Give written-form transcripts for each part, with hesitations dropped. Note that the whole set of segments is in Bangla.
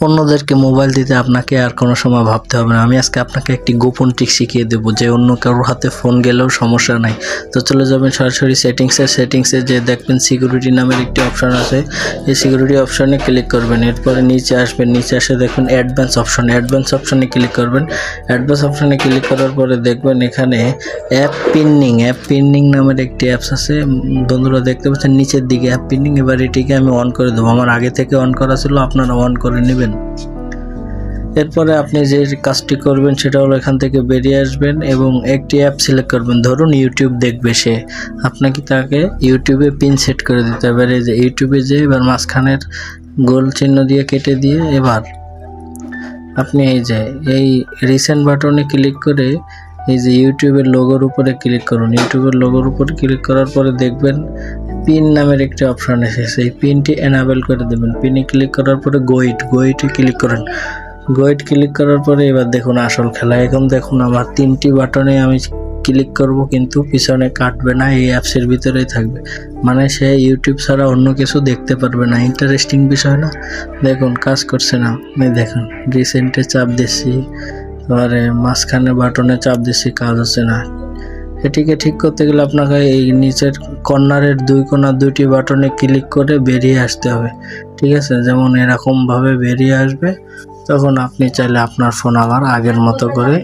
অন্যদেরকে মোবাইল দিতে আপনাকে আর কোনো সময় ভাবতে হবে না। আমি আজকে আপনাকে একটি গোপন ট্রিক শিখিয়ে দেবো যে অন্য কারোর হাতে ফোন গেলেও সমস্যা নাই। তো চলে যাবেন সরাসরি সেটিংসে যে দেখবেন সিকিউরিটি নামের একটি অপশান আছে। এই সিকিউরিটি অপশানে ক্লিক করবেন। এরপরে নিচে আসবেন, নিচে এসে দেখবেন অ্যাডভান্স অপশানে ক্লিক করবেন। অ্যাডভান্স অপশানে ক্লিক করার পরে দেখবেন এখানে অ্যাপ পিনিং নামের একটি অ্যাপস আছে। বন্ধুরা দেখতে পাচ্ছেন নিচের দিকে অ্যাপ পিনিং। এবার এটিকে আমি অন করে দেবো। আমার আগে থেকে অন করা ছিল, আপনারা অন করে নেবেন। এরপরে আপনি যে কাজটি করবেন সেটা হলো এখান থেকে বেরিয়ে আসবেন এবং একটি অ্যাপ সিলেক্ট করবেন। ধরুন ইউটিউব দেখবে সে, আপনাকে তাকে ইউটিউবে পিন সেট করে দিতে হবে। এই যে ইউটিউবে যে এবার মাঝখানের গোল চিহ্ন দিয়ে কেটে দিয়ে এবার আপনি এই রিসেন্ট বাটনে ক্লিক করে এই যে ইউটিউবের লোগোর উপরে ক্লিক করুন। ইউটিউবের লোগোর উপরে ক্লিক করার পরে দেখবেন পিন নামের একটি অপশান এসেছে। এই পিনটি এনাবেল করে দেবেন। পিনে ক্লিক করার পরে গোইটে ক্লিক করেন। গোইট ক্লিক করার পরে এবার দেখুন আসল খেলা। এখন দেখুন আমার 3টি বাটনে আমি ক্লিক করব কিন্তু পিছনে কাটবে না, এই অ্যাপসের ভিতরেই থাকবে। মানে সে ইউটিউব ছাড়া অন্য কিছু দেখতে পারবে না। ইন্টারেস্টিং বিষয় না? দেখুন কাজ করছে না। দেখুন রিসেন্টে চাপ দিচ্ছি, এবারে মাঝখানে বাটনে চাপ দিচ্ছি, কাজ হচ্ছে না। এটিকে ঠিক করতে গেলে আপনাকে এই নিচের কর্নারের 2 কোণা 2টি বাটনে ক্লিক করে বেরিয়ে আসতে হবে। ঠিক আছে, যেমন এরকমভাবে বেরিয়ে আসবে। তখন আপনি চাইলে আপনার ফোন আবার আগের মতো করে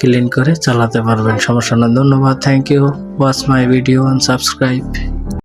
ক্লিন করে চালাতে পারবেন, সমস্যা না। ধন্যবাদ, thank you, watch my video and subscribe.